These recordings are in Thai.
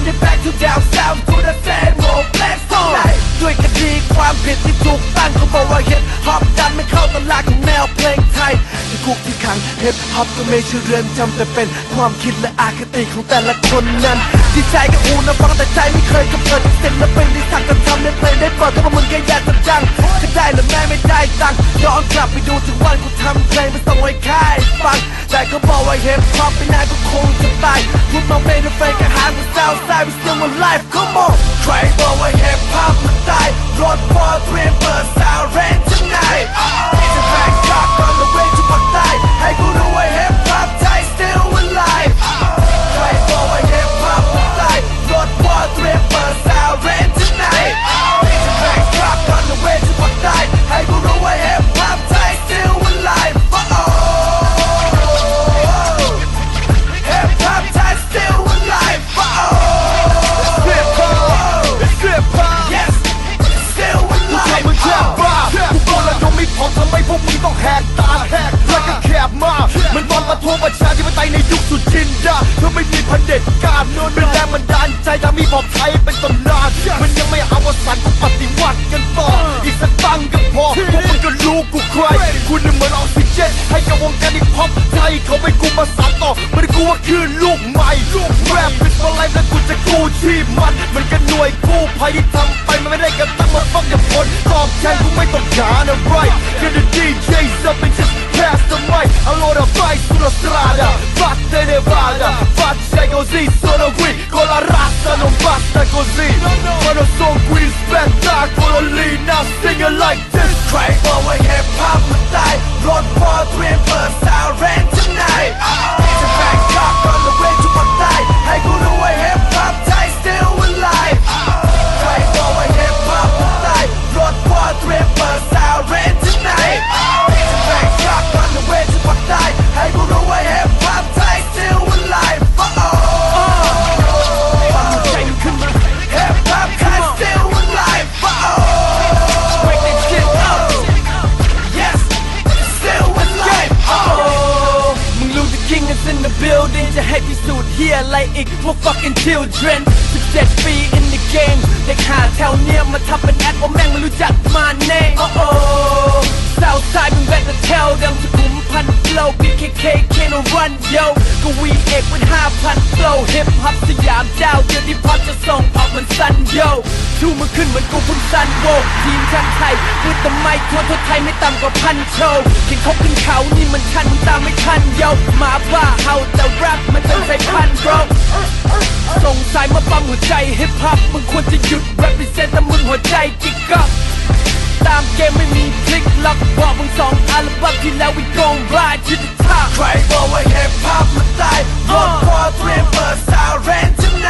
ได้ back to down south to the same old place ด้วยคดีความผิดที่ถูกตั้งเขาบอกว่าฮิปฮอปดันไม่เข้าตลาดของแนวเพลงไทยที่คุกที่ขังฮิปฮอปก็ไม่ใช่เรือนจำแต่เป็นความคิดและอคติของแต่ละคนนั้นที่ใจกับอูนะฟังแต่ใจไม่เคยกำเนิดเสร็จแล้วเป็นที่สักจะทำในเพลงได้เปิดก็เพราะมึงแค่อยากจะดังก็ได้หรือไม่ได้ตังค์ย้อนกลับไปดูถึงวันกูทำเพลงไปส่งไว้ค่ายฟังแต่เขาบอกว่าฮิปฮอปไม่นานก็คงจะตายพูดมาไม่ได้เฟกก็หากูเศร้าใจ we still alive come on ใครบอกว่าฮิปฮอปมันตายรถพอเตรียมเปิดซาวด์เรนจ์ไงจะแบกกลับ on the way to ภาคใต้ให้กูรู้ว่าฮิปฮอปไทย still alive ใครบอกว่าฮิปฮอปมันตายรถพอเตรียมเปิดซาวด์เรนจ์ไงจะแบกกลับ on the way to ภาคใต้ให้กูรู้ว่าฮิปฮอปไทย still alive Hip hop Thai still alive Hip hop Yes still alive มึงแคบบ้ากูบอกแล้วยังไม่พอทำไมพวกมึงต้องแหกตาแล้วก็แคบมากมันตอนประท้วงประชาธิปไตยในยุคสุดจินดาเพื่อไม่มีเผด็จการเป็นแรงบันดาลใจทำให้ผมไทยเป็นตำนานมันยังไม่อวสานกูปฏิวัติกันต่ออีกสักตั้งก็พอพวกมึงก็รู้กูใครคุณเหมือนออกซิเจนให้กับวงการฮิปฮอปไทยเขาไม่กูมาสานต่อมันกูว่าคือลูกใหม่แรปเป็นสไลด์แล้วกูจะกู้ชีพมันก็หน่วยกู้ภัยที่ทำไปมันไม่ได้กระตั้งมาฟังอย่าผลตอบแทนกูไม่ต้องการอะไรแค่ the DJs up and just pass the mic allora vai sulla strada fatte nevada faccia così sono qui con la razza non basta così quando sono qui il spettacolo lì now sing it like this ใครบอกว่า hip hop มันตายรถพอเตรียมเปิดซาวด์เรนจ์ไงจะแบกกลับ on the way to ภาคใต้ให้กูรู้ว่า hip hop Thai still alive ใครบอกว่า hip hop มันตายรถพอเตรียมเปิดซาวด์เรนจ์ไงจะแบกกลับ on the way to ภาคใต้ให้กูรู้ว่า hip hop Thai still alive ฟังใจขึ้นมา hip hop Thai still alive Break that shit up Yes still alive มึงรู้ the king is in the building จะให้พิสูจน์เฮียอะไรอีกพวก fucking children 17 ปี in the game เด็กหาแถวเนี้ยมาทำเป็นแอดว่าแม่งไม่รู้จักมาแน่Southside มึง better tell them สุขุมพัน flow BKK can't run yo ก็วีเอกเป็น 5,000 flow hip hop สยามเจ้าเดียวที่พอจะส่งออกมันสั้น yo ชูมือขึ้นเหมือนกูพุ่งสั้นโวทีมชาติไทยพูดแต่ไม่ทั่วไทยไม่ต่ำกว่าพันโชว์เขียนคบขึ้นเขานี่มันชันตามไม่ทัน yo หมาบ้าเห่าแต่ rap มันจะใช้พัน bro ส่งสายมาปั๊มหัวใจ hip hop มึงควรจะหยุด represent แต่มึงหัวใจกิ๊กก๊อกตามเกมไม่มีพลิกล็อกบอกมึง2 อัลบั้มที่แล้ว we gon' ride to the top ใครบอกว่า hip hop มันตายรถพอเตรียมเปิดซาวด์เรนจ์ไง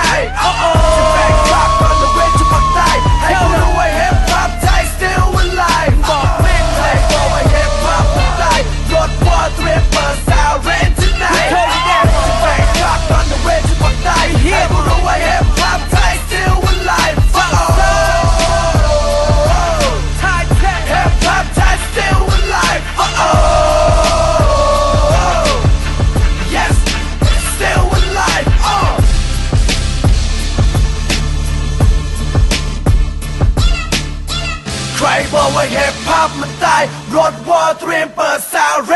จะแบกกลับ on the way to ภาคใต้ให้กูรู้ว่า hip hop Thai still alive บอกแม่งใครบอกว่า hip hop มันตายรถพอเตรียมเปิดซาวด์เรนจ์ไงจะแบกกลับ on the way to ภาคใต้ให้กูรู้ว่า hip hop Thai still alive Hip hop Thai still alive Yes still alive ใครบอกว่า hip hop มันตายรถวอเตรียมเปิดซาวด์เร